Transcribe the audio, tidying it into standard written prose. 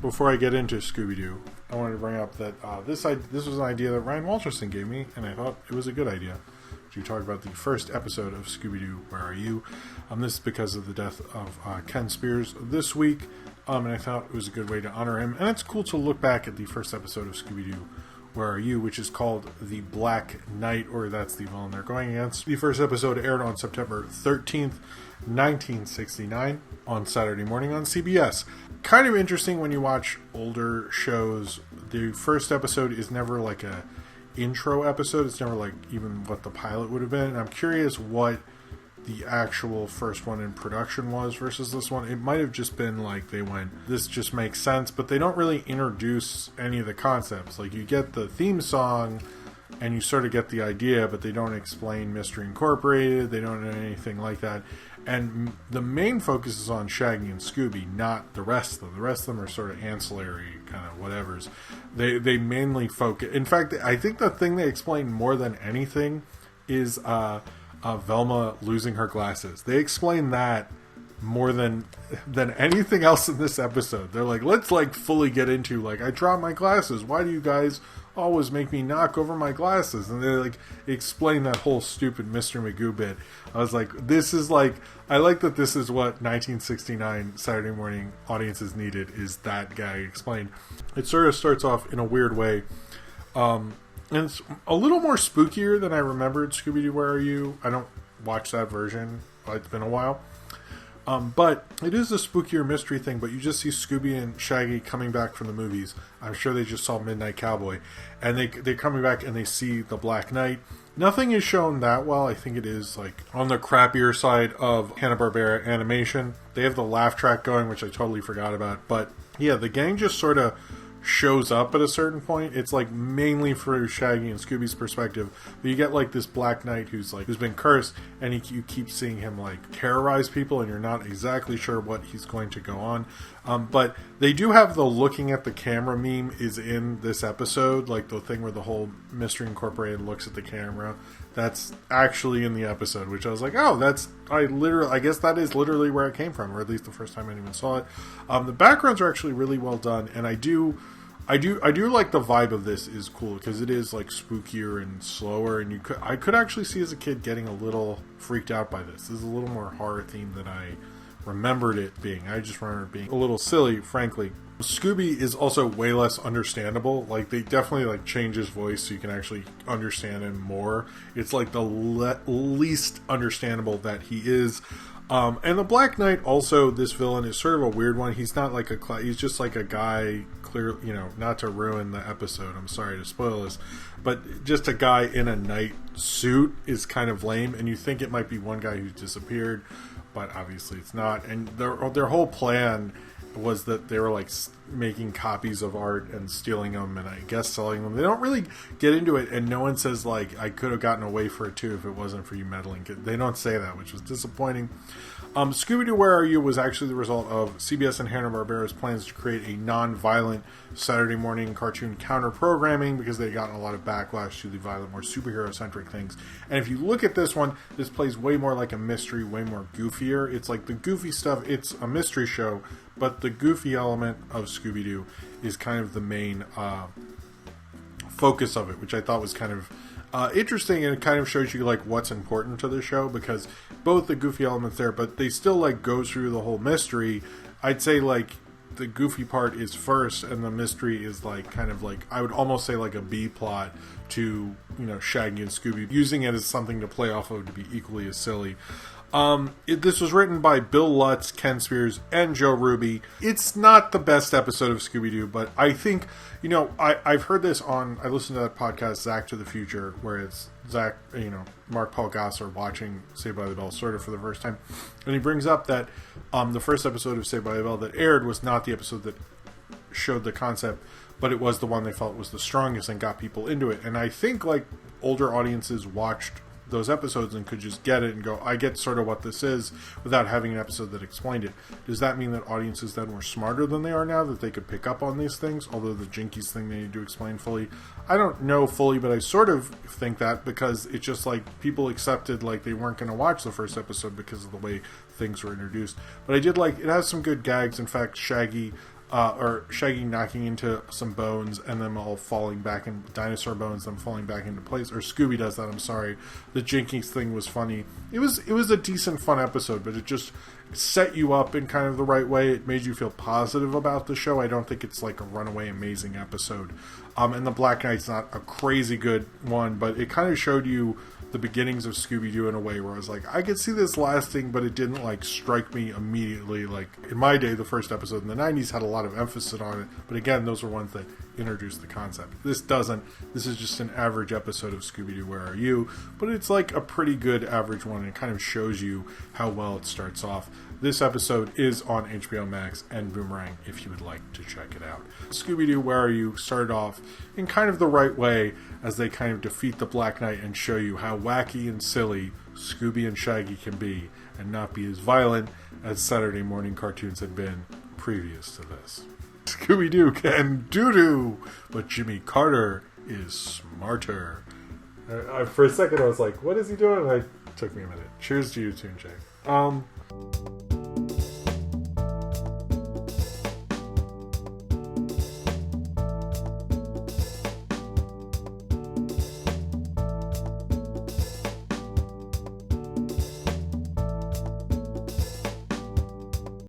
Before I get into Scooby-Doo, I wanted to bring up that this was an idea that Ryan Walterson gave me, and I thought it was a good idea to talk about the first episode of Scooby-Doo, Where Are You? This is because of the death of Ken Spears this week, and I thought it was a good way to honor him. And it's cool to look back at the first episode of Scooby-Doo, Where Are You?, which is called The Black Knight, or that's the villain they're going against. The first episode aired on September 13th, 1969, on Saturday morning on CBS. Kind of interesting when you watch older shows. The first episode is never like a intro episode. It's never like even what the pilot would have been. And I'm curious what the actual first one in production was versus this one. It might have just been like they went, this just makes sense, but they don't really introduce any of the concepts. Like you get the theme song and you sort of get the idea, but they don't explain Mystery Incorporated. They don't do anything like that. And the main focus is on Shaggy and Scooby, not the rest of them. The rest of them are sort of ancillary kind of whatevers. They mainly focus... In fact, I think the thing they explain more than anything is Velma losing her glasses. They explain that more than anything else in this episode. They're like, let's like fully get into like, I dropped my glasses. Why do you guys always make me knock over my glasses? And they like explain that whole stupid Mr. Magoo bit. I was like, this is like, I like that this is what 1969 Saturday morning audiences needed, is that guy explained. It sort of starts off in a weird way. And it's a little more spookier than I remembered Scooby-Doo, Where Are You? I don't watch that version. It's been a while. But it is a spookier mystery thing, but you just see Scooby and Shaggy coming back from the movies. I'm sure they just saw Midnight Cowboy. And they're coming back and they see the Black Knight. Nothing is shown that well. I think it is like on the crappier side of Hanna-Barbera animation. They have the laugh track going, which I totally forgot about. But yeah, the gang just sort of shows up at a certain point. It's like mainly for Shaggy and Scooby's perspective, but you get like this Black Knight who's been cursed, and you keep seeing him like terrorize people, and you're not exactly sure what he's going to go on. But they do have the looking at the camera meme is in this episode, like the thing where the whole Mystery Incorporated looks at the camera. That's actually in the episode, which I was like, oh, I guess that is literally where it came from, or at least the first time anyone saw it. The backgrounds are actually really well done, and I do like the vibe of this is cool, because it is like spookier and slower, and I could actually see as a kid getting a little freaked out by this. This is a little more horror themed than I remembered it being. I just remember it being a little silly, frankly. Scooby is also way less understandable. Like, they definitely like change his voice so you can actually understand him more. It's like the least understandable that he is. And the Black Knight, also, this villain is sort of a weird one. He's not like he's just like a guy, clear, not to ruin the episode, I'm sorry to spoil this, but just a guy in a night suit is kind of lame, and you think it might be one guy who's disappeared, but obviously it's not. And their whole plan was that they were like making copies of art and stealing them, and I guess selling them. They don't really get into it, and no one says like, I could have gotten away for it too if it wasn't for you meddling. They don't say that, which was disappointing. Scooby-Doo, Where Are You? Was actually the result of CBS and Hanna-Barbera's plans to create a non-violent Saturday morning cartoon counter-programming, because they'd gotten a lot of backlash to the violent, more superhero-centric things. And if you look at this one, this plays way more like a mystery, way more goofier. It's like the goofy stuff, it's a mystery show, but the goofy element of Scooby-Doo is kind of the main focus of it, which I thought was kind of interesting, and it kind of shows you like what's important to the show, because both the goofy elements there, but they still like go through the whole mystery. I'd say like the goofy part is first, and the mystery is like kind of like, I would almost say like a B plot to Shaggy and Scooby, using it as something to play off of to be equally as silly. This was written by Bill Lutz, Ken Spears, and Joe Ruby. It's not the best episode of Scooby-Doo, but I think, I've heard this I listened to that podcast, Zach to the Future, where it's Zach, Mark Paul Goss are watching Saved by the Bell sort of for the first time. And he brings up that the first episode of Saved by the Bell that aired was not the episode that showed the concept, but it was the one they felt was the strongest and got people into it. And I think like older audiences watched those episodes and could just get it and go, I get sort of what this is, without having an episode that explained it. Does that mean that audiences then were smarter than they are now, that they could pick up on these things, although the Jinkies thing they need to explain fully? I don't know fully, but I sort of think that, because it's just like people accepted like they weren't going to watch the first episode because of the way things were introduced. But I did like, it has some good gags. In fact, Shaggy or Shaggy knocking into some bones and them all falling back in dinosaur bones, them falling back into place. Or Scooby does that. I'm sorry. The Jinkies thing was funny. It was a decent, fun episode, but it just set you up in kind of the right way. It made you feel positive about the show. I don't think it's like a runaway amazing episode. And the Black Knight's not a crazy good one, but it kind of showed you the beginnings of Scooby-Doo in a way where I was like, I could see this lasting, but it didn't like strike me immediately. Like in my day, the first episode in the 90s had a lot of emphasis on it, but again, those were ones that introduced the concept. This doesn't. This is just an average episode of Scooby-Doo, Where Are You? But it's like a pretty good average one, and it kind of shows you how well it starts off. This episode is on HBO Max and Boomerang if you would like to check it out. Scooby-Doo, Where Are You? Started off in kind of the right way as they kind of defeat the Black Knight and show you how wacky and silly Scooby and Shaggy can be and not be as violent as Saturday morning cartoons had been previous to this. Scooby-Doo can doo-doo, but Jimmy Carter is smarter. For a second I was like, what is he doing? And it took me a minute. Cheers to you, Toon Jay.